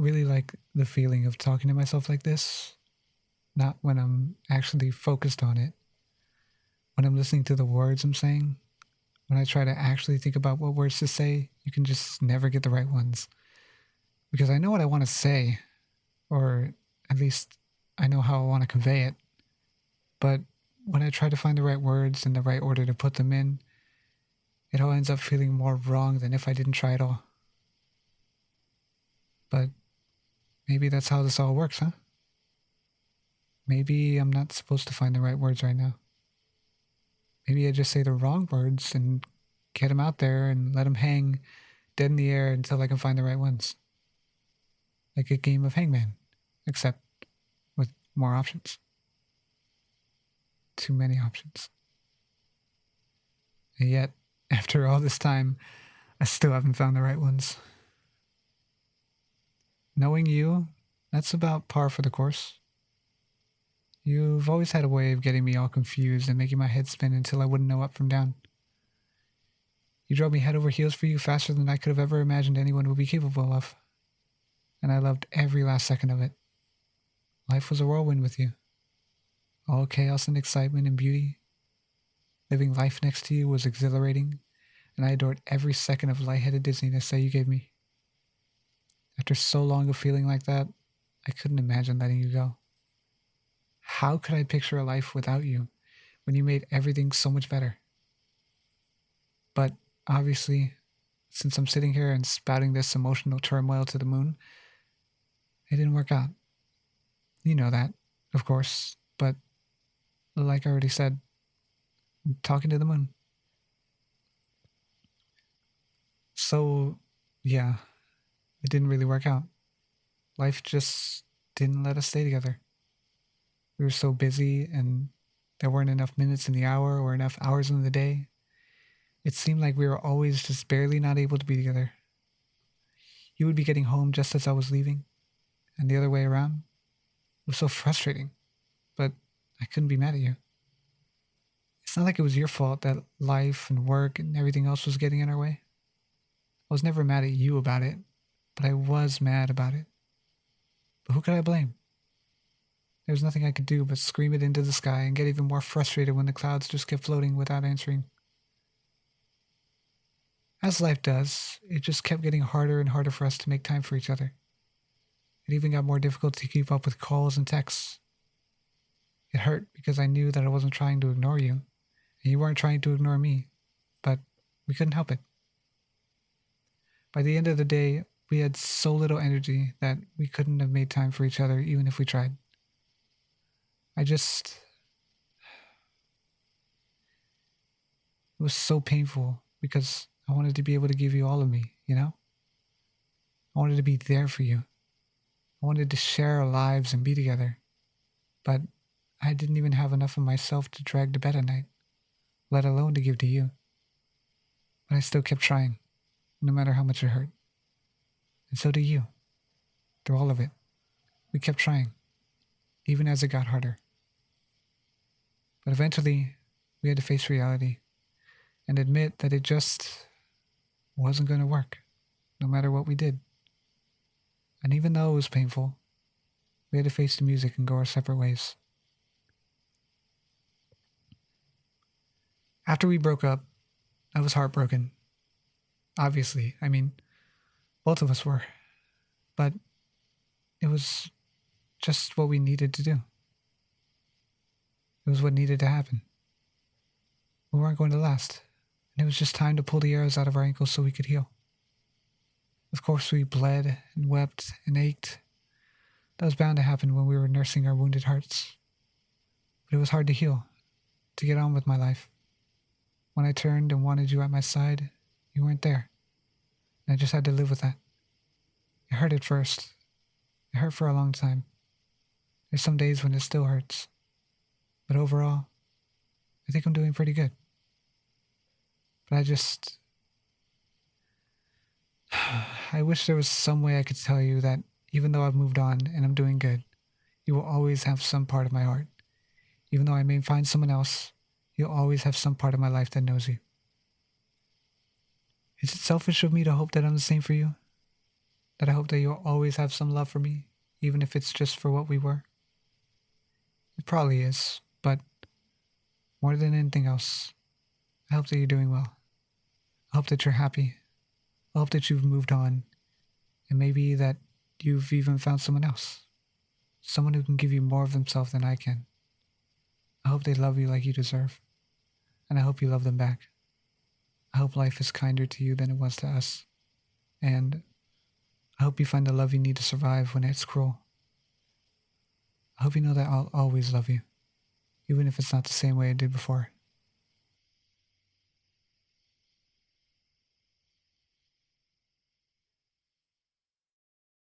really like the feeling of talking to myself like this. Not when I'm actually focused on it. When I'm listening to the words I'm saying, when I try to actually think about what words to say, you can just never get the right ones. Because I know what I want to say, or at least I know how I want to convey it. But when I try to find the right words and the right order to put them in, it all ends up feeling more wrong than if I didn't try at all. But maybe that's how this all works, huh? Maybe I'm not supposed to find the right words right now. Maybe I just say the wrong words and get them out there and let them hang dead in the air until I can find the right ones. Like a game of hangman, except with more options. Too many options. And yet, after all this time, I still haven't found the right ones. Knowing you, that's about par for the course. You've always had a way of getting me all confused and making my head spin until I wouldn't know up from down. You drove me head over heels for you faster than I could have ever imagined anyone would be capable of. And I loved every last second of it. Life was a whirlwind with you. All chaos and excitement and beauty. Living life next to you was exhilarating, and I adored every second of lightheaded dizziness that you gave me. After so long of feeling like that, I couldn't imagine letting you go. How could I picture a life without you when you made everything so much better? But obviously, since I'm sitting here and spouting this emotional turmoil to the moon, it didn't work out. You know that, of course, but like I already said, I'm talking to the moon. So, yeah, it didn't really work out. Life just didn't let us stay together. We were so busy, and there weren't enough minutes in the hour or enough hours in the day. It seemed like we were always just barely not able to be together. You would be getting home just as I was leaving, and the other way around. It was so frustrating, but I couldn't be mad at you. It's not like it was your fault that life and work and everything else was getting in our way. I was never mad at you about it, but I was mad about it. But who could I blame? There was nothing I could do but scream it into the sky and get even more frustrated when the clouds just kept floating without answering. As life does, it just kept getting harder and harder for us to make time for each other. It even got more difficult to keep up with calls and texts. It hurt because I knew that I wasn't trying to ignore you, and you weren't trying to ignore me, but we couldn't help it. By the end of the day, we had so little energy that we couldn't have made time for each other even if we tried. It was so painful because I wanted to be able to give you all of me, you know? I wanted to be there for you. I wanted to share our lives and be together. But I didn't even have enough of myself to drag to bed at night, let alone to give to you. But I still kept trying, no matter how much it hurt. And so did you. Through all of it, we kept trying, even as it got harder. But eventually, we had to face reality and admit that it just wasn't going to work, no matter what we did. And even though it was painful, we had to face the music and go our separate ways. After we broke up, I was heartbroken. Obviously, I mean, both of us were. But it was just what we needed to do. It was what needed to happen. We weren't going to last, and it was just time to pull the arrows out of our ankles so we could heal. Of course, we bled and wept and ached. That was bound to happen when we were nursing our wounded hearts. But it was hard to heal, to get on with my life. When I turned and wanted you at my side, you weren't there. And I just had to live with that. It hurt at first. It hurt for a long time. There's some days when it still hurts. But overall, I think I'm doing pretty good. But I wish there was some way I could tell you that even though I've moved on and I'm doing good, you will always have some part of my heart. Even though I may find someone else, you'll always have some part of my life that knows you. Is it selfish of me to hope that I'm the same for you? That I hope that you'll always have some love for me, even if it's just for what we were. It probably is, but more than anything else, I hope that you're doing well. I hope that you're happy. I hope that you've moved on, and maybe that you've even found someone else. Someone who can give you more of themselves than I can. I hope they love you like you deserve, and I hope you love them back. I hope life is kinder to you than it was to us, and I hope you find the love you need to survive when it's cruel. I hope you know that I'll always love you, even if it's not the same way I did before.